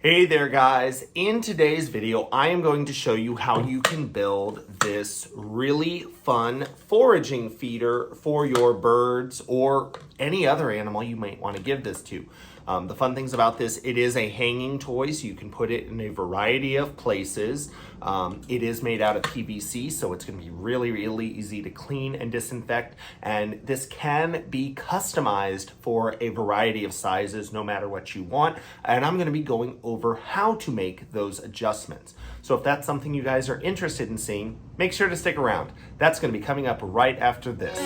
Hey there guys, in today's video I am going to show you how you can build this really fun foraging feeder for your birds or any other animal you might want to give this to. The fun things about this, it is a hanging toy, so you can put it in a variety of places. It is made out of PVC, so it's going to be really easy to clean and disinfect, and this can be customized for a variety of sizes no matter what you want, and I'm going to be going over how to make those adjustments. So if that's something you guys are interested in seeing, make sure to stick around. That's going to be coming up right after this.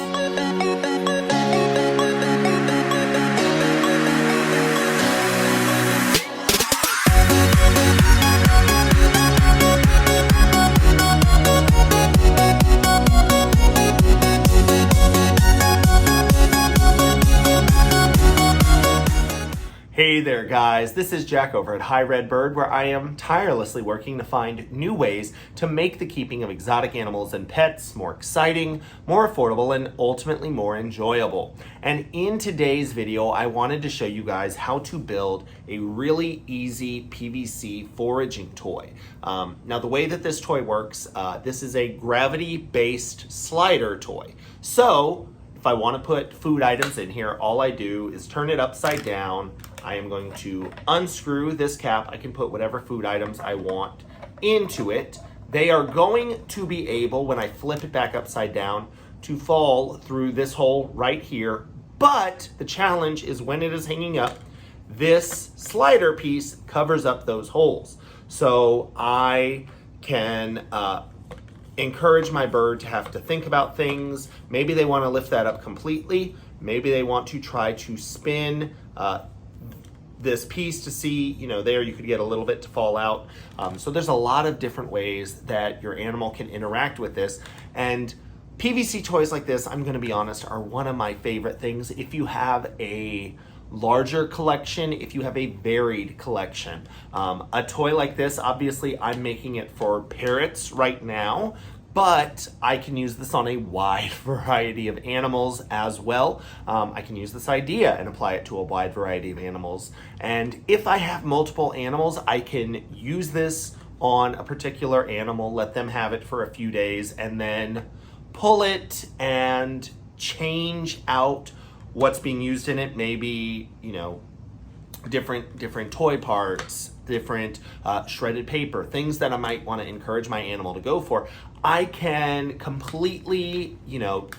Hey there guys, this is Jack over at Hi Red Bird, where I am tirelessly working to find new ways to make the keeping of exotic animals and pets more exciting, more affordable, and ultimately more enjoyable. And in today's video, I wanted to show you guys how to build a really easy PVC foraging toy. Now the way that this toy works, this is a gravity-based slider toy. So if I want to put food items in here, all I do is turn it upside down. I am going to unscrew this cap. I can put whatever food items I want into it. They are going to be able, when I flip it back upside down, to fall through this hole right here. But the challenge is when it is hanging up, this slider piece covers up those holes. So I can encourage my bird to have to think about things. Maybe they want to lift that up completely. Maybe they want to try to spin this piece to see, there you could get a little bit to fall out. So there's a lot of different ways that your animal can interact with this. And PVC toys like this, I'm going to be honest, are one of my favorite things. If you have a larger collection, if you have a varied collection. A toy like this, obviously I'm making it for parrots right now, but I can use this on a wide variety of animals as well. I can use this idea and apply it to a wide variety of animals. And if I have multiple animals, I can use this on a particular animal, let them have it for a few days, and then pull it and change out what's being used in it. Maybe, different toy parts, different shredded paper, things that I might want to encourage my animal to go for. I can completely,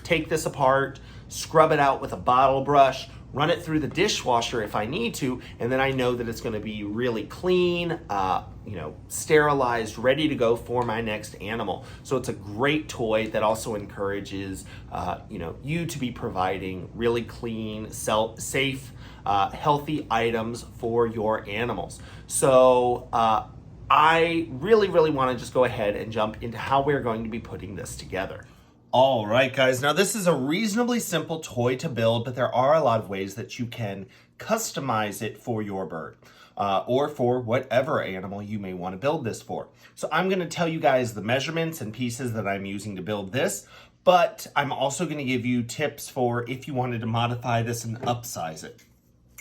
take this apart, scrub it out with a bottle brush, run it through the dishwasher if I need to, and then I know that it's going to be really clean, sterilized, ready to go for my next animal. So it's a great toy that also encourages, you to be providing really clean, safe, healthy items for your animals. So I really want to just go ahead and jump into how we're going to be putting this together. All right, guys. Now, this is a reasonably simple toy to build, but there are a lot of ways that you can customize it for your bird or for whatever animal you may want to build this for. So I'm going to tell you guys the measurements and pieces that I'm using to build this, but I'm also going to give you tips for if you wanted to modify this and upsize it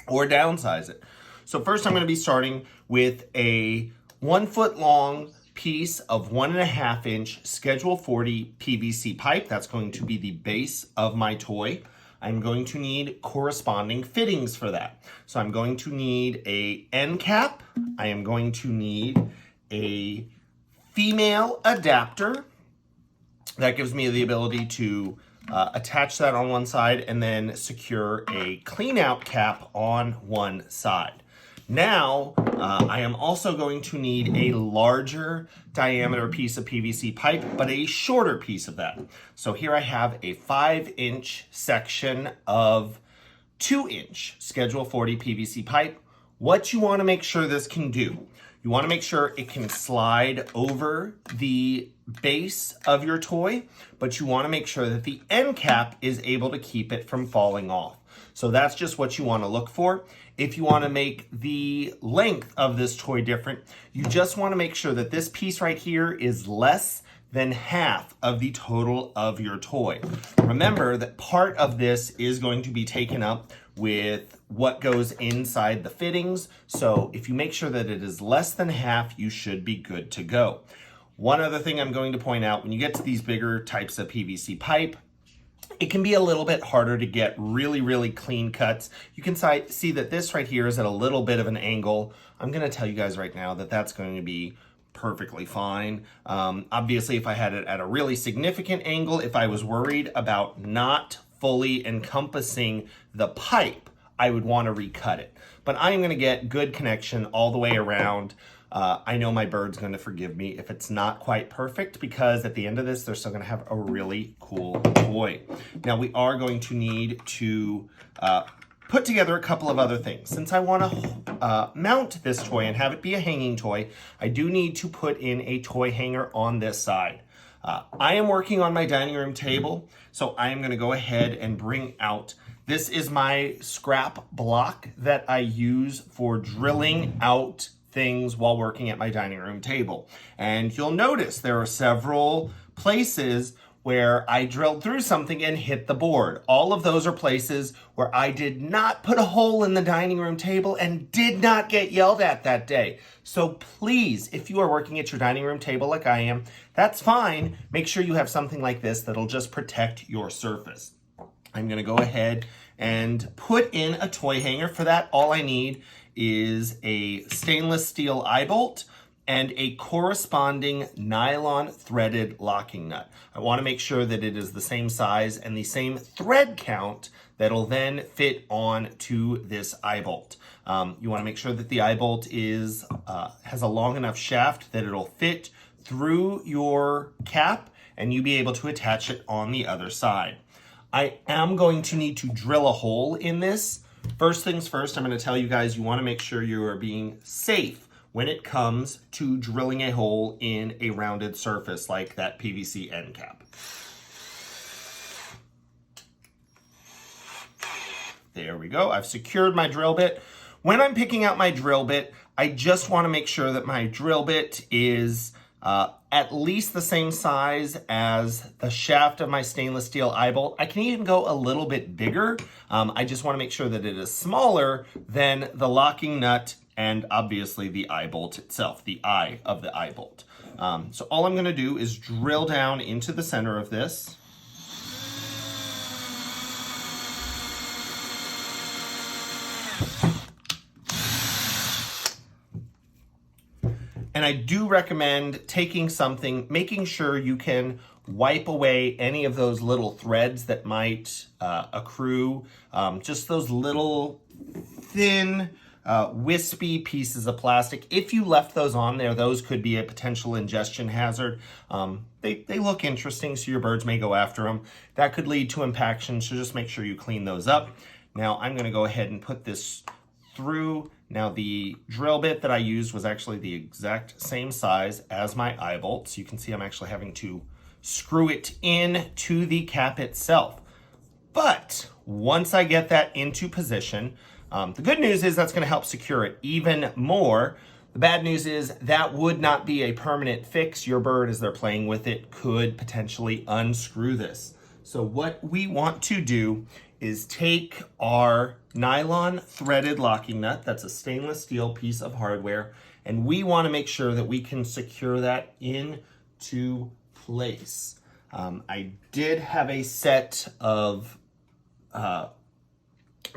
or downsize it. So first, I'm going to be starting with a 1 foot long piece of 1.5 inch Schedule 40 PVC pipe. That's going to be the base of my toy. I'm going to need corresponding fittings for that. So I'm going to need a end cap. I am going to need a female adapter. That gives me the ability to attach that on one side and then secure a clean out cap on one side. Now, I am also going to need a larger diameter piece of PVC pipe, but a shorter piece of that. So here I have a 5-inch section of 2-inch Schedule 40 PVC pipe. What you want to make sure this can do, you want to make sure it can slide over the base of your toy, but you want to make sure that the end cap is able to keep it from falling off. So that's just what you want to look for. If you want to make the length of this toy different, you just want to make sure that this piece right here is less than half of the total of your toy. Remember that part of this is going to be taken up with what goes inside the fittings. So if you make sure that it is less than half, you should be good to go. One other thing I'm going to point out, when you get to these bigger types of PVC pipe, it can be a little bit harder to get really clean cuts. You can see that this right here is at a little bit of an angle. I'm gonna tell you guys right now that that's going to be perfectly fine. Obviously, if I had it at a really significant angle, if I was worried about not fully encompassing the pipe, I would want to recut it. But I am going to get good connection all the way around. I know my bird's going to forgive me if it's not quite perfect, because at the end of this, they're still going to have a really cool toy. Now, we are going to need to put together a couple of other things. Since I want to mount this toy and have it be a hanging toy, I do need to put in a toy hanger on this side. I am working on my dining room table, so I am going to go ahead and bring out, this is my scrap block that I use for drilling out things while working at my dining room table. And you'll notice there are several places where I drilled through something and hit the board. All of those are places where I did not put a hole in the dining room table and did not get yelled at that day. So please, if you are working at your dining room table like I am, that's fine. Make sure you have something like this that'll just protect your surface. I'm gonna go ahead and put in a toy hanger. For that, all I need is a stainless steel eye bolt and a corresponding nylon threaded locking nut. I want to make sure that it is the same size and the same thread count that'll then fit on to this eye bolt. You want to make sure that the eye bolt is has a long enough shaft that it'll fit through your cap and you be able to attach it on the other side. I am going to need to drill a hole in this. First things first, I'm going to tell you guys, you want to make sure you are being safe when it comes to drilling a hole in a rounded surface like that PVC end cap. There we go. I've secured my drill bit. When I'm picking out my drill bit, I just want to make sure that my drill bit is at least the same size as the shaft of my stainless steel eye bolt. I can even go a little bit bigger. I just want to make sure that it is smaller than the locking nut and obviously the eye bolt itself, the eye of the eye bolt. So all I'm going to do is drill down into the center of this. And I do recommend taking something, making sure you can wipe away any of those little threads that might accrue, just those little thin, wispy pieces of plastic. If you left those on there, those could be a potential ingestion hazard. They look interesting, so your birds may go after them. That could lead to impaction, so just make sure you clean those up. Now I'm going to go ahead and put this through. Now the drill bit that I used was actually the exact same size as my eye bolt. So you can see I'm actually having to screw it in to the cap itself. But once I get that into position, the good news is that's going to help secure it even more. The bad news is that would not be a permanent fix. Your bird, as they're playing with it, could potentially unscrew this. So what we want to do is take our nylon threaded locking nut, that's a stainless steel piece of hardware, and we want to make sure that we can secure that into place. I did have a set of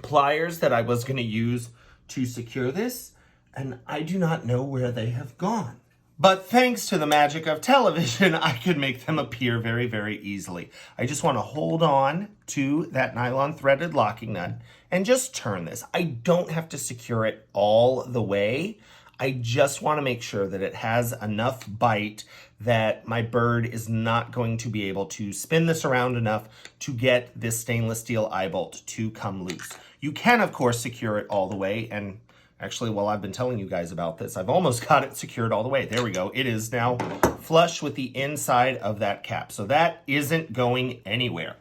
pliers that I was going to use to secure this, and I do not know where they have gone. But thanks to the magic of television, I could make them appear very easily. I just want to hold on to that nylon threaded locking nut and just turn this. I don't have to secure it all the way. I just want to make sure that it has enough bite that my bird is not going to be able to spin this around enough to get this stainless steel eye bolt to come loose. You can, of course, secure it all the way, and actually, while I've been telling you guys about this, I've almost got it secured all the way. There we go. It is now flush with the inside of that cap. So that isn't going anywhere.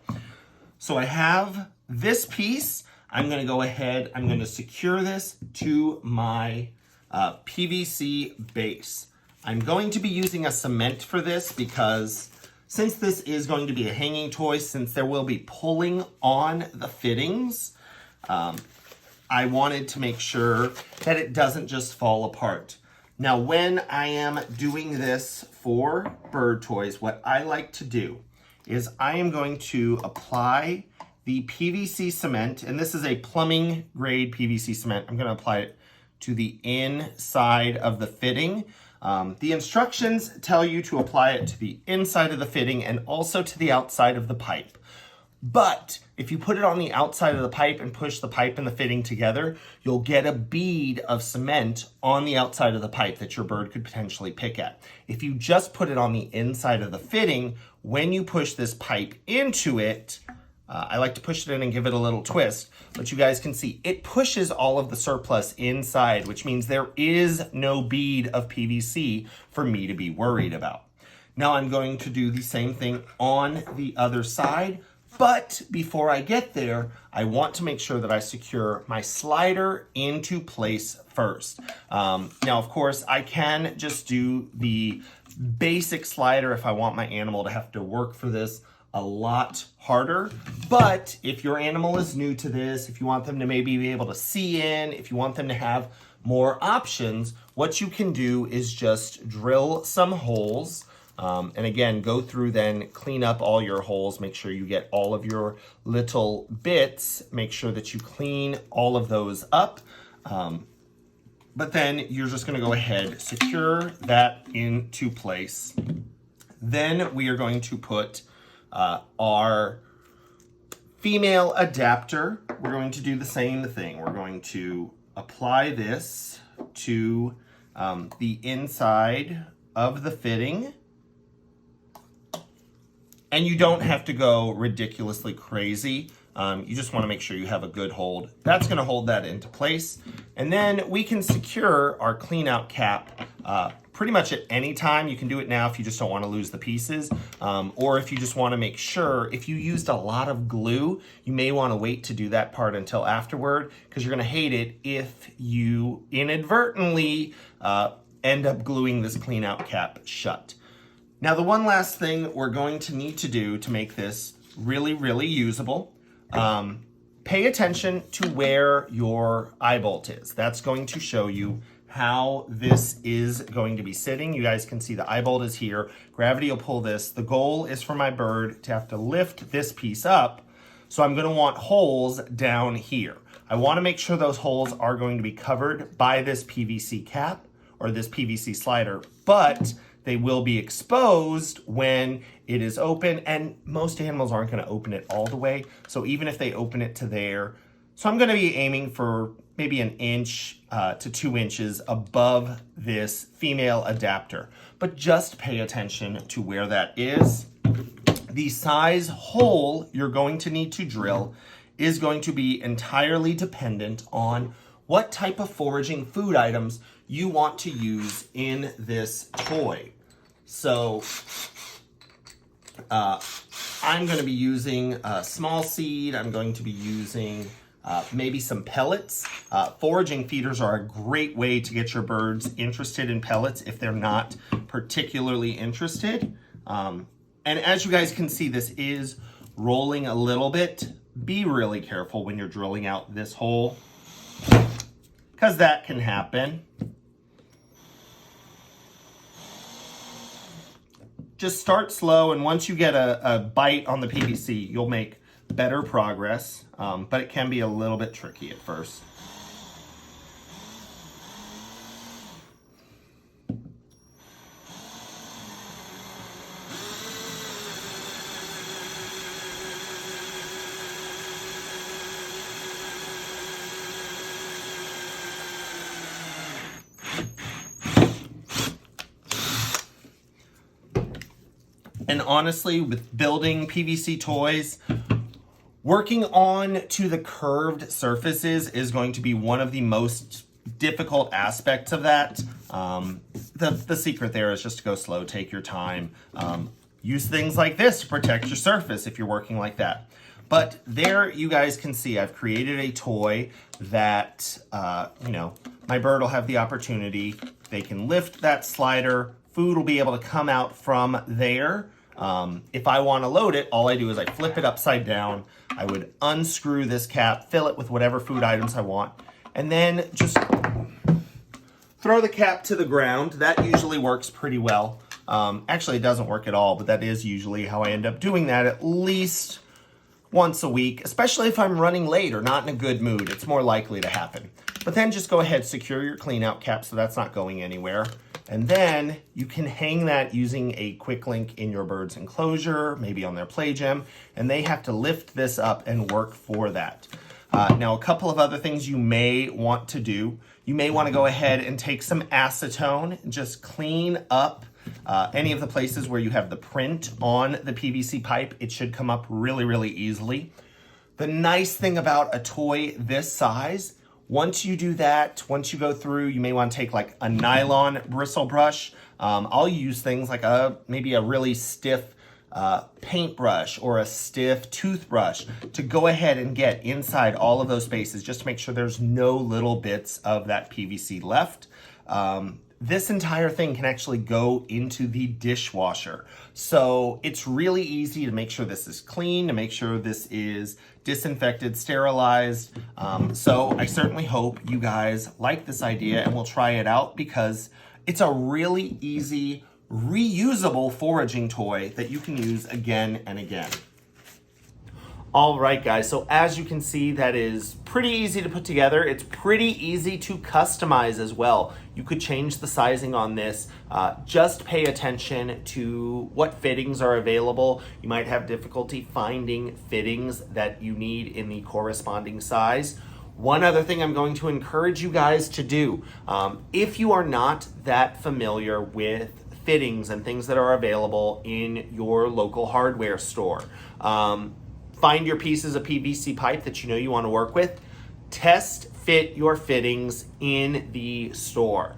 So I have this piece. I'm going to go ahead. I'm going to secure this to my PVC base. I'm going to be using a cement for this because since this is going to be a hanging toy, since there will be pulling on the fittings, I wanted to make sure that it doesn't just fall apart. Now, when I am doing this for bird toys, what I like to do is I am going to apply the PVC cement, and this is a plumbing grade PVC cement. I'm going to apply it to the inside of the fitting. The instructions tell you to apply it to the inside of the fitting and also to the outside of the pipe. But if you put it on the outside of the pipe and push the pipe and the fitting together, you'll get a bead of cement on the outside of the pipe that your bird could potentially pick at. If you just put it on the inside of the fitting, when you push this pipe into it, I like to push it in and give it a little twist, but you guys can see it pushes all of the surplus inside, which means there is no bead of PVC for me to be worried about. Now I'm going to do the same thing on the other side, but before I get there, I want to make sure that I secure my slider into place first. Now, of course, I can just do the basic slider if I want my animal to have to work for this a lot harder. But if your animal is new to this, if you want them to maybe be able to see in, if you want them to have more options, what you can do is just drill some holes. And again, go through then, clean up all your holes, make sure you get all of your little bits, make sure that you clean all of those up. But then you're just gonna go ahead, secure that into place. Then we are going to put our female adapter. We're going to do the same thing. We're going to apply this to the inside of the fitting. And you don't have to go ridiculously crazy. You just want to make sure you have a good hold. That's going to hold that into place. And then we can secure our clean out cap pretty much at any time. You can do it now if you just don't want to lose the pieces. Or if you just want to make sure, if you used a lot of glue, you may want to wait to do that part until afterward, because you're going to hate it if you inadvertently end up gluing this clean out cap shut. Now, the one last thing we're going to need to do to make this really, really usable, pay attention to where your eye bolt is. That's going to show you how this is going to be sitting. You guys can see the eye bolt is here. Gravity will pull this. The goal is for my bird to have to lift this piece up. So I'm going to want holes down here. I want to make sure those holes are going to be covered by this PVC cap or this PVC slider, but they will be exposed when it is open, and most animals aren't going to open it all the way. So even if they open it to there, so I'm going to be aiming for maybe 1 inch to 2 inches above this female adapter, but just pay attention to where that is. The size hole you're going to need to drill is going to be entirely dependent on what type of foraging food items you want to use in this toy. So I'm going to be using small seed. I'm going to be using maybe some pellets. Foraging feeders are a great way to get your birds interested in pellets if they're not particularly interested. And as you guys can see, this is rolling a little bit. Be really careful when you're drilling out this hole, because that can happen. Just start slow, and once you get a bite on the PVC, you'll make better progress, but it can be a little bit tricky at first. And honestly, with building PVC toys, working on to the curved surfaces is going to be one of the most difficult aspects of that. The secret there is just to go slow, take your time. Use things like this to protect your surface if you're working like that. But there you guys can see I've created a toy that, my bird will have the opportunity. They can lift that slider. Food will be able to come out from there. If I want to load it, all I do is I flip it upside down. I would unscrew this cap, fill it with whatever food items I want, and then just throw the cap to the ground. That usually works pretty well. Actually, it doesn't work at all, but that is usually how I end up doing that at least once a week, especially if I'm running late or not in a good mood. It's more likely to happen. But then just go ahead, secure your clean out cap so that's not going anywhere. And then you can hang that using a quick link in your bird's enclosure, maybe on their play gym, and they have to lift this up and work for that. Now, a couple of other things you may want to do. You may want to go ahead and take some acetone and just clean up any of the places where you have the print on the PVC pipe. It should come up really, really easily. The nice thing about a toy this size, once you do that, once you go through, you may want to take like a nylon bristle brush. I'll use things like maybe a really stiff paintbrush or a stiff toothbrush to go ahead and get inside all of those spaces just to make sure there's no little bits of that PVC left. This entire thing can actually go into the dishwasher. So it's really easy to make sure this is clean, to make sure this is disinfected, sterilized. So I certainly hope you guys like this idea and will try it out because it's a really easy, reusable foraging toy that you can use again and again. All right, guys, so as you can see, that is pretty easy to put together. It's pretty easy to customize as well. You could change the sizing on this. Just pay attention to what fittings are available. You might have difficulty finding fittings that you need in the corresponding size. One other thing I'm going to encourage you guys to do, if you are not that familiar with fittings and things that are available in your local hardware store, find your pieces of PVC pipe that you know you want to work with. Test fit your fittings in the store.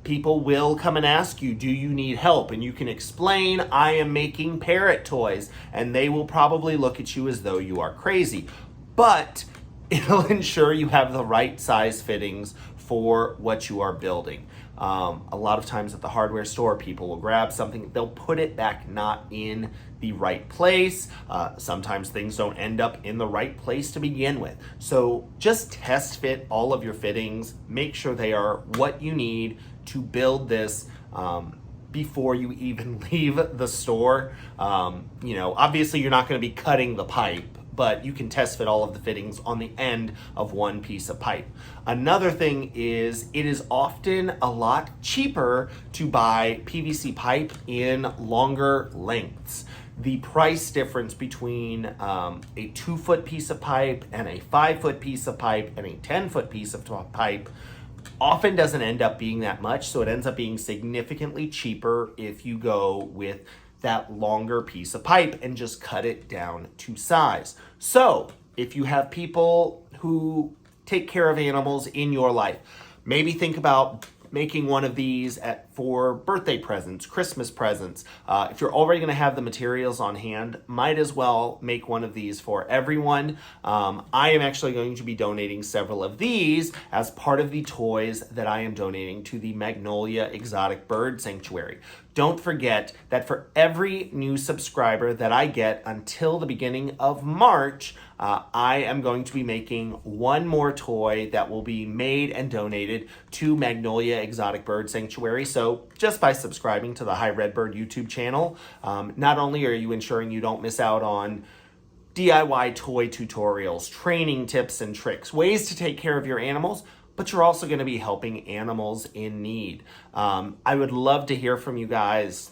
People will come and ask you, do you need help? And you can explain, I am making parrot toys. And they will probably look at you as though you are crazy. But it'll ensure you have the right size fittings for what you are building. A lot of times at the hardware store, people will grab something, they'll put it back not in the right place. Sometimes things don't end up in the right place to begin with. So just test fit all of your fittings, make sure they are what you need to build this before you even leave the store. Obviously you're not going to be cutting the pipe, but you can test fit all of the fittings on the end of one piece of pipe. Another thing is it is often a lot cheaper to buy PVC pipe in longer lengths. The price difference between a 2-foot piece of pipe and a 5-foot piece of pipe and a 10-foot piece of pipe often doesn't end up being that much, so it ends up being significantly cheaper if you go with that longer piece of pipe and just cut it down to size. So if you have people who take care of animals in your life, maybe think about making one of these for birthday presents, Christmas presents. If you're already gonna have the materials on hand, might as well make one of these for everyone. I am actually going to be donating several of these as part of the toys that I am donating to the Magnolia Exotic Bird Sanctuary. Don't forget that for every new subscriber that I get until the beginning of March, I am going to be making one more toy that will be made and donated to Magnolia Exotic Bird Sanctuary. So just by subscribing to the Hi Redbird YouTube channel, not only are you ensuring you don't miss out on DIY toy tutorials, training tips and tricks, ways to take care of your animals, but you're also going to be helping animals in need. I would love to hear from you guys.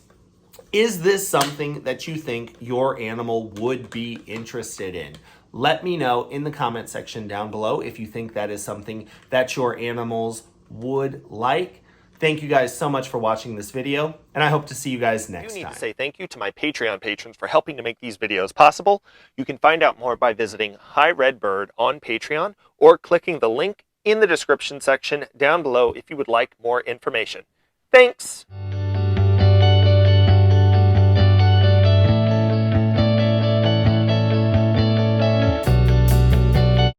Is this something that you think your animal would be interested in? Let me know in the comment section down below if you think that is something that your animals would like. Thank you guys so much for watching this video, and I hope to see you guys next time. I need to say thank you to my Patreon patrons for helping to make these videos possible. You can find out more by visiting Hi Redbird on Patreon or clicking the link in the description section down below if you would like more information. Thanks!